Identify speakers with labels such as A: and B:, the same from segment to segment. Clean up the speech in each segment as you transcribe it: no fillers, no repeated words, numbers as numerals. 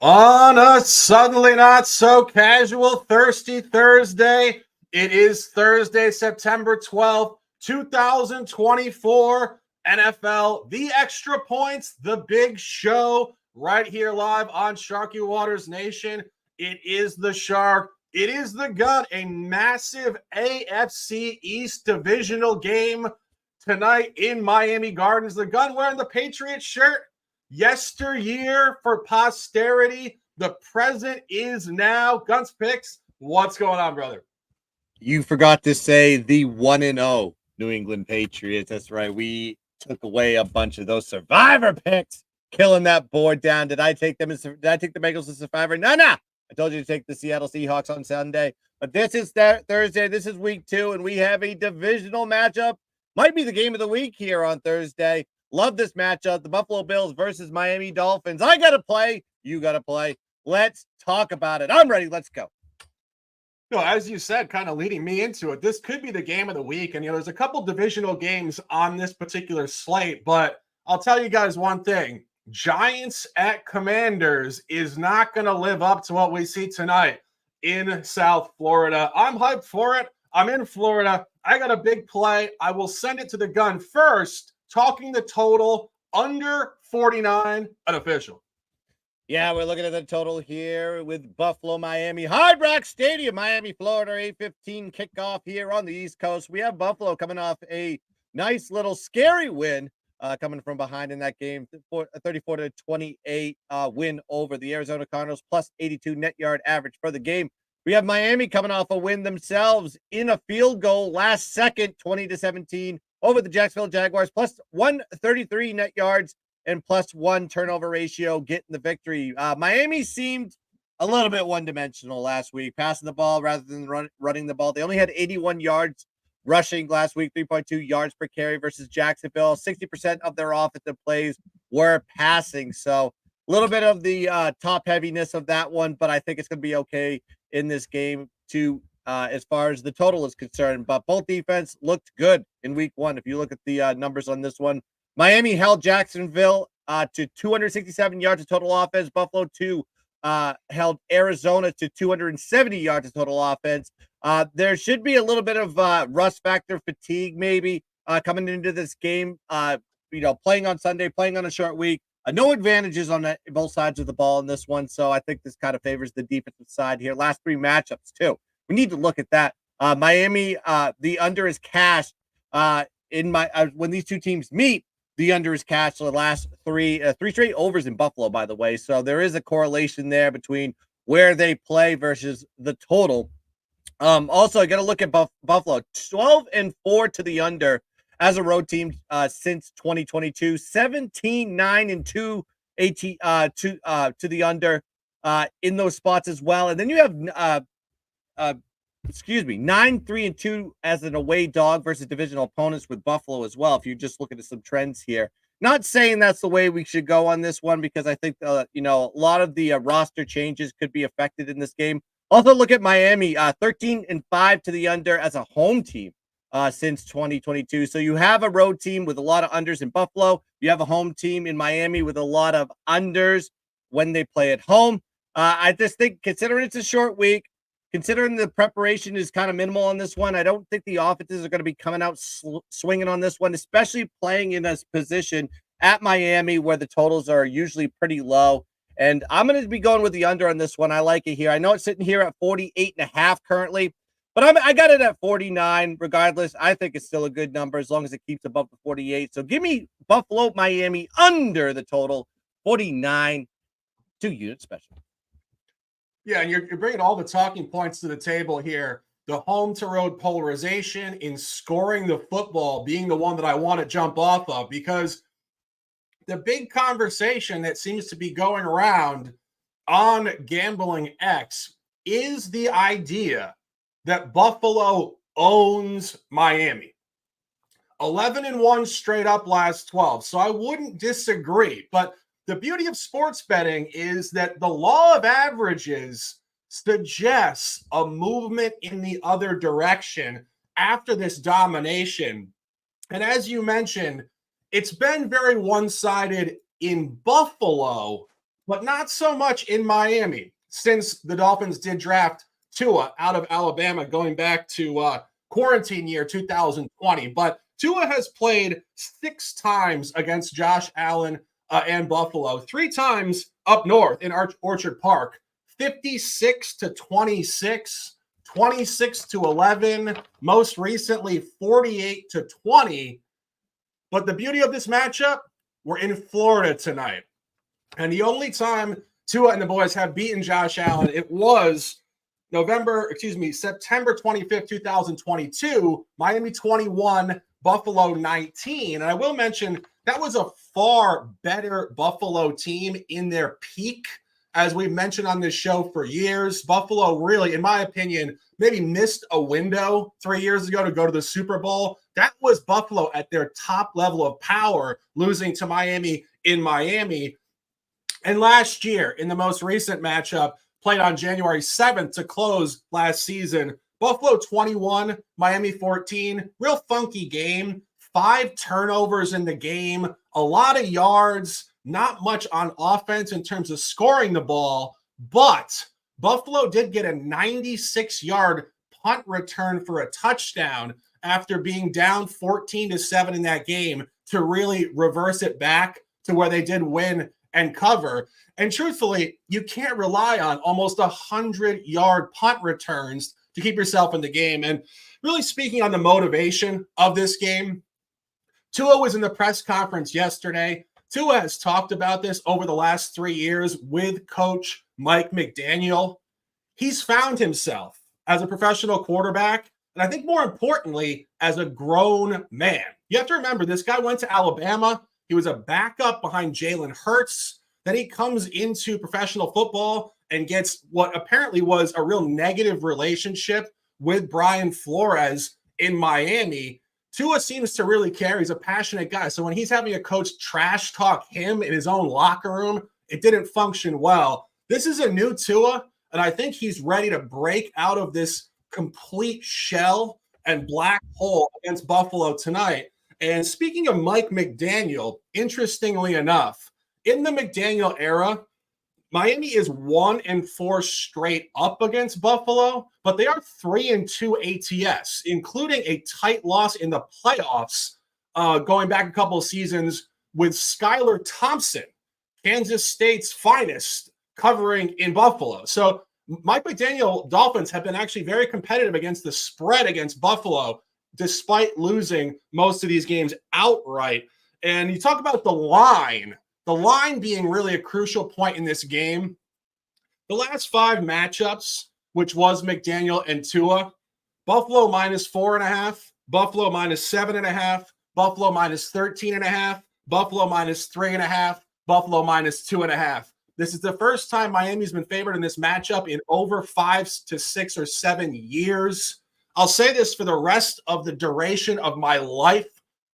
A: On a suddenly not so casual thirsty Thursday, it is Thursday, September 12th, 2024. NFL, the extra points, the big show right here live on Sharky Waters Nation. It is the Shark. It is the Gun, a massive AFC East divisional game tonight in Miami Gardens. The Gun wearing the Patriots shirt. Yesteryear for posterity. The present is now. Guns picks. What's going on, brother?
B: You forgot to say the 1-0 New England Patriots. That's right. We took away a bunch of those survivor picks, killing that board down. Did I take them? Did I take the Bengals as survivor? No. I told you to take the Seattle Seahawks on Sunday. But this is Thursday. This is week 2, and we have a divisional matchup. Might be the game of the week here on Thursday. Love this matchup. The Buffalo Bills versus Miami Dolphins. I got to play. You got to play. Let's talk about it. I'm ready. Let's go.
A: No, as you said, kind of leading me into it, this could be the game of the week. And, there's a couple divisional games on this particular slate, but I'll tell you guys one thing. Giants at Commanders is not going to live up to what we see tonight in South Florida. I'm hyped for it. I'm in Florida. I got a big play. I will send it to the Gun first, talking the total under 49, unofficial.
B: Yeah, we're looking at the total here with Buffalo, Miami, Hard Rock Stadium, Miami, Florida, 8:15 kickoff here on the East Coast. We have Buffalo coming off a nice little scary win, coming from behind in that game, 34-28 win over the Arizona Cardinals, plus 82 net yard average for the game. We have Miami coming off a win themselves in a field goal last second, 20-17 over the Jacksonville Jaguars, plus 133 net yards and plus 1 turnover ratio, getting the victory. Miami seemed a little bit one-dimensional last week, passing the ball rather than running the ball. They only had 81 yards rushing last week, 3.2 yards per carry versus Jacksonville. 60% of their offensive plays were passing. So a little bit of the top heaviness of that one, but I think it's going to be okay in this game too, as far as the total is concerned. But both defense looked good in week 1. If you look at the numbers on this one, Miami held Jacksonville to 267 yards of total offense. Buffalo held Arizona to 270 yards of total offense. There should be a little bit of rust factor fatigue maybe coming into this game. Playing on Sunday, playing on a short week. No advantages on both sides of the ball in this one, so I think this kind of favors the defensive side here. Last 3 matchups too. We need to look at that. Miami, the under is cashed when these two teams meet. The under is cashed the last 3 straight overs in Buffalo, by the way. So there is a correlation there between where they play versus the total. Also, I got to look at Buffalo, 12-4 to the under as a road team since 2022, 17-9-2 to the under in those spots as well. And then you have 9-3-2 as an away dog versus divisional opponents with Buffalo as well. If you're just looking at some trends here, not saying that's the way we should go on this one, because I think a lot of the roster changes could be affected in this game. Also, look at Miami, 13-5 to the under as a home team since 2022. So you have a road team with a lot of unders in Buffalo. You have a home team in Miami with a lot of unders when they play at home. I just think, considering it's a short week, considering the preparation is kind of minimal on this one, I don't think the offenses are going to be coming out swinging on this one, especially playing in a position at Miami where the totals are usually pretty low. And I'm going to be going with the under on this one. I like it here. I know it's sitting here at 48.5 currently, but I got it at 49 regardless. I think it's still a good number as long as it keeps above the 48. So give me Buffalo, Miami under the total, 49, 2-unit special.
A: Yeah, and you're bringing all the talking points to the table here. The home-to-road polarization in scoring the football being the one that I want to jump off of, because the big conversation that seems to be going around on Gambling X is the idea that Buffalo owns Miami. 11-1 straight up last 12. So I wouldn't disagree. But the beauty of sports betting is that the law of averages suggests a movement in the other direction after this domination. And as you mentioned, it's been very one-sided in Buffalo, but not so much in Miami since the Dolphins did draft Tua out of Alabama going back to quarantine year 2020. But Tua has played 6 times against Josh Allen and Buffalo, 3 times up north in Orchard Park, 56 to 26, 26 to 11, most recently 48 to 20. But the beauty of this matchup, we're in Florida tonight. And the only time Tua and the boys have beaten Josh Allen, it was September 25th, 2022, Miami 21, Buffalo 19. And I will mention that was a far better Buffalo team in their peak. As we've mentioned on this show for years, Buffalo really, in my opinion, maybe missed a window 3 years ago to go to the Super Bowl. That was Buffalo at their top level of power, losing to Miami in Miami. And last year, in the most recent matchup, played on January 7th to close last season, Buffalo 21, Miami 14. Real funky game. 5 turnovers in the game, a lot of yards, not much on offense in terms of scoring the ball, but Buffalo did get a 96-yard punt return for a touchdown after being down 14-7 in that game to really reverse it back to where they did win and cover. And truthfully, you can't rely on almost 100-yard punt returns to keep yourself in the game. And really speaking on the motivation of this game, Tua was in the press conference yesterday. Tua has talked about this over the last 3 years with Coach Mike McDaniel. He's found himself as a professional quarterback, and I think more importantly, as a grown man. You have to remember, this guy went to Alabama. He was a backup behind Jalen Hurts. Then he comes into professional football and gets what apparently was a real negative relationship with Brian Flores in Miami. Tua seems to really care. He's a passionate guy. So when he's having a coach trash talk him in his own locker room, it didn't function well. This is a new Tua, and I think he's ready to break out of this complete shell and black hole against Buffalo tonight. And speaking of Mike McDaniel, interestingly enough, in the McDaniel era, Miami is 1-4 straight up against Buffalo, but they are 3-2 ATS, including a tight loss in the playoffs going back a couple of seasons with Skylar Thompson, Kansas State's finest, covering in Buffalo. So Mike McDaniel Dolphins have been actually very competitive against the spread against Buffalo, despite losing most of these games outright. And you talk about the line being really a crucial point in this game. The last 5 matchups, which was McDaniel and Tua, Buffalo -4.5, Buffalo -7.5, Buffalo -13.5, Buffalo -3.5, Buffalo -2.5. This is the first time Miami's been favored in this matchup in over 5 to 6 or 7 years. I'll say this for the rest of the duration of my life.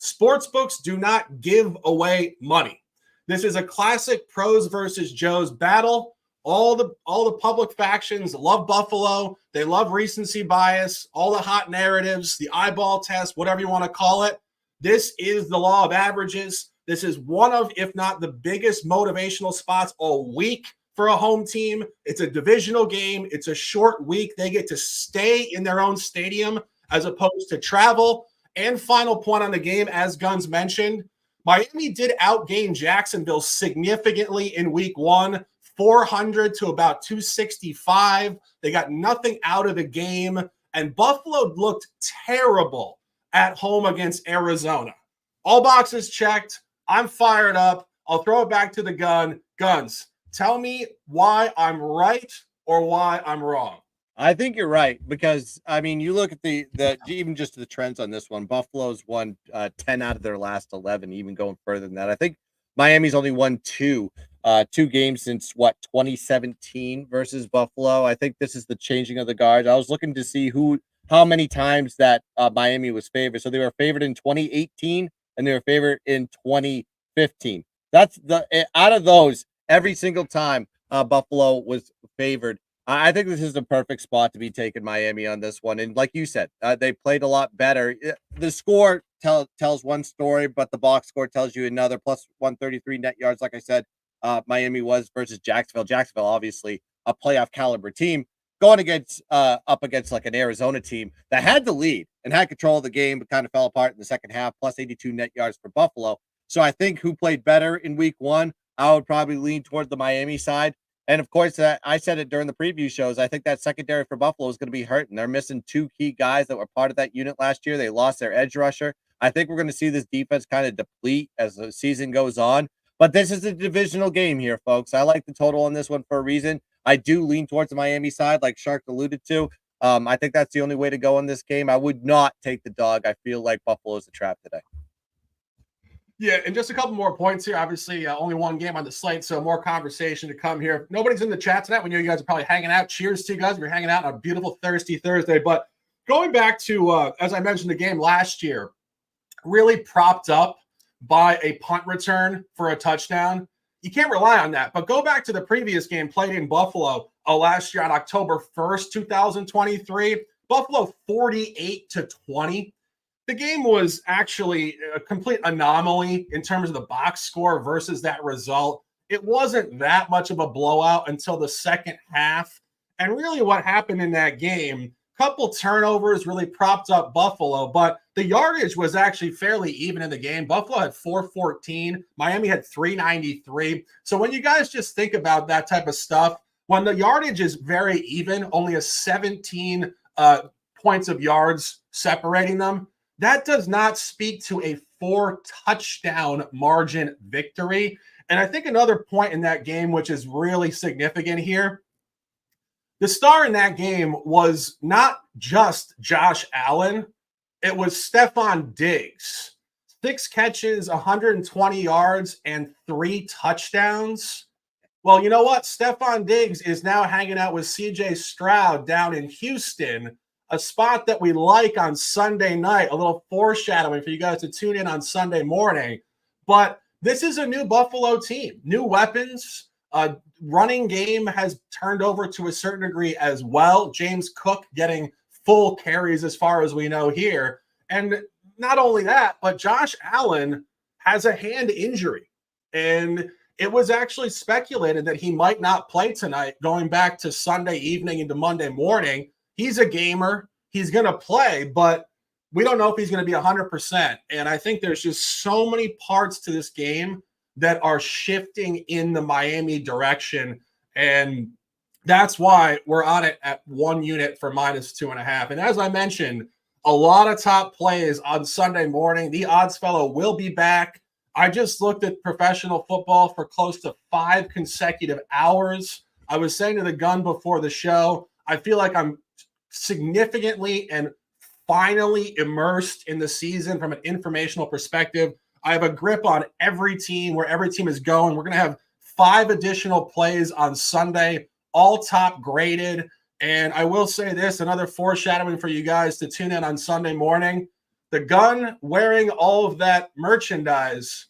A: Sportsbooks do not give away money. This is a classic pros versus Joes battle. All the public factions love Buffalo. They love recency bias, all the hot narratives, the eyeball test, whatever you want to call it. This is the law of averages. This is one of, if not the biggest motivational spots all week for a home team. It's a divisional game. It's a short week. They get to stay in their own stadium as opposed to travel. And final point on the game, as Guns mentioned, Miami did outgain Jacksonville significantly in week 1, 400 to about 265. They got nothing out of the game, and Buffalo looked terrible at home against Arizona. All boxes checked. I'm fired up. I'll throw it back to the Guns. Tell me why I'm right or why I'm wrong.
B: I think you're right because I mean you look at the even just the trends on this one. Buffalo's won 10 out of their last 11, even going further than that. I think Miami's only won 2 games since 2017 versus Buffalo. I think this is the changing of the guards. I was looking to see how many times that Miami was favored. So they were favored in 2018 and they were favored in 2015. That's out of those, every single time Buffalo was favored. I think this is the perfect spot to be taking Miami on this one. And like you said, they played a lot better. The score tells one story, but the box score tells you another. Plus 133 net yards, like I said. Miami was versus Jacksonville. Jacksonville, obviously a playoff caliber team, going against up against like an Arizona team that had the lead and had control of the game, but kind of fell apart in the second half, plus 82 net yards for Buffalo. So I think who played better in week one, I would probably lean toward the Miami side. And of course, I said it during the preview shows. I think that secondary for Buffalo is going to be hurting. They're missing two key guys that were part of that unit last year. They lost their edge rusher. I think we're going to see this defense kind of deplete as the season goes on. But this is a divisional game here, folks. I like the total on this one for a reason. I do lean towards the Miami side, like Shark alluded to. I think that's the only way to go in this game. I would not take the dog. I feel like Buffalo is a trap today.
A: Yeah, and just a couple more points here. Obviously, only one game on the slate, so more conversation to come here. If nobody's in the chat tonight. We know you guys are probably hanging out. Cheers to you guys. We're hanging out on a beautiful thirsty Thursday. But going back to, as I mentioned, the game last year, really propped up by a punt return for a touchdown. You can't rely on that. But go back to the previous game played in Buffalo last year on October 1st, 2023. Buffalo 48-20. The game was actually a complete anomaly in terms of the box score versus that result. It wasn't that much of a blowout until the second half. And really what happened in that game, couple turnovers really propped up Buffalo, but the yardage was actually fairly even in the game. Buffalo had 414. Miami had 393. So when you guys just think about that type of stuff, when the yardage is very even, only a 17 points of yards separating them, that does not speak to a 4-touchdown margin victory. And I think another point in that game, which is really significant here, the star in that game was not just Josh Allen. It was Stephon Diggs. 6 catches, 120 yards, and 3 touchdowns. Well, you know what? Stephon Diggs is now hanging out with CJ Stroud down in Houston, a spot that we like on Sunday night, a little foreshadowing for you guys to tune in on Sunday morning. But this is a new Buffalo team, new weapons. Running game has turned over to a certain degree as well. James Cook getting full carries as far as we know here. And not only that, but Josh Allen has a hand injury. And it was actually speculated that he might not play tonight, going back to Sunday evening into Monday morning. He's a gamer. He's going to play, but we don't know if he's going to be 100%. And I think there's just so many parts to this game that are shifting in the Miami direction. And that's why we're on it at 1 unit for -2.5. And as I mentioned, a lot of top plays on Sunday morning. The odds fellow will be back. I just looked at professional football for close to 5 consecutive hours. I was saying to the gun before the show, I feel like I'm significantly and finally immersed in the season from an informational perspective. I have a grip on every team, where every team is going. We're going to have 5 additional plays on Sunday, all top graded. And I will say this, another foreshadowing for you guys to tune in on Sunday morning. The gun wearing all of that merchandise,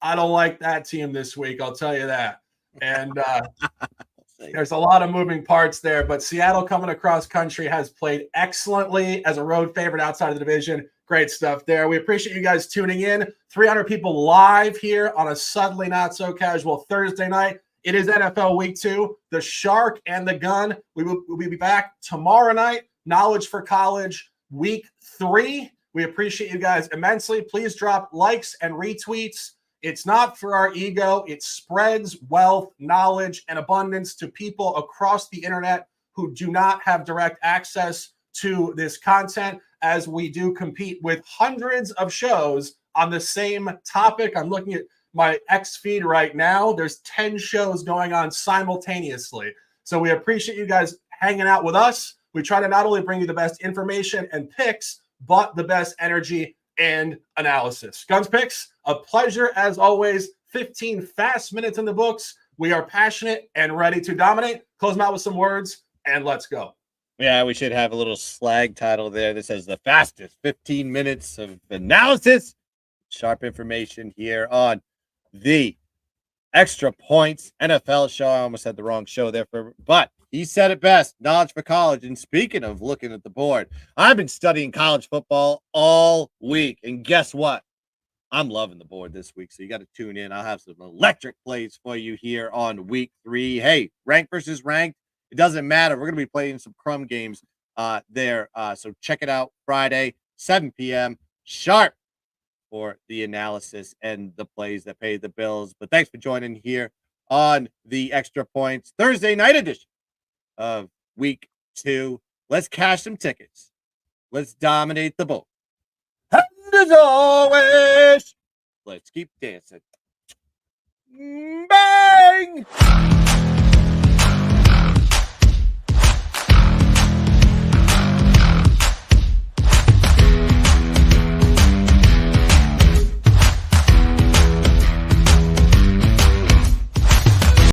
A: I don't like that team this week, I'll tell you that. And there's a lot of moving parts there, but Seattle coming across country has played excellently as a road favorite outside of the division. Great stuff there. We appreciate you guys tuning in. 300 people live here on a suddenly not so casual Thursday night. It is NFL Week 2. The Shark and the Gun. We'll be back tomorrow night. Knowledge for College Week 3. We appreciate you guys immensely. Please drop likes and retweets. It's not for our ego. It spreads wealth, knowledge, and abundance to people across the internet who do not have direct access to this content, as we do compete with hundreds of shows on the same topic. I'm looking at my X feed right now. There's 10 shows going on simultaneously. So we appreciate you guys hanging out with us. We try to not only bring you the best information and picks, but the best energy and analysis. Guns Picks, a pleasure as always. 15 fast minutes in the books. We are passionate and ready to dominate. Close them out with some words, and let's go.
B: Yeah, we should have a little slag title there that says the fastest 15 minutes of analysis. Sharp information here on the Extra Points NFL show. I almost had the wrong show there, but he said it best. Knowledge for College. And speaking of looking at the board, I've been studying college football all week. And guess what? I'm loving the board this week, so you got to tune in. I'll have some electric plays for you here on week 3. Hey, ranked versus ranked, it doesn't matter. We're going to be playing some crumb games there. So check it out Friday, 7 p.m. sharp for the analysis and the plays that pay the bills. But thanks for joining here on the Extra Points Thursday night edition of week 2. Let's cash some tickets. Let's dominate the boat. And as always, let's keep dancing.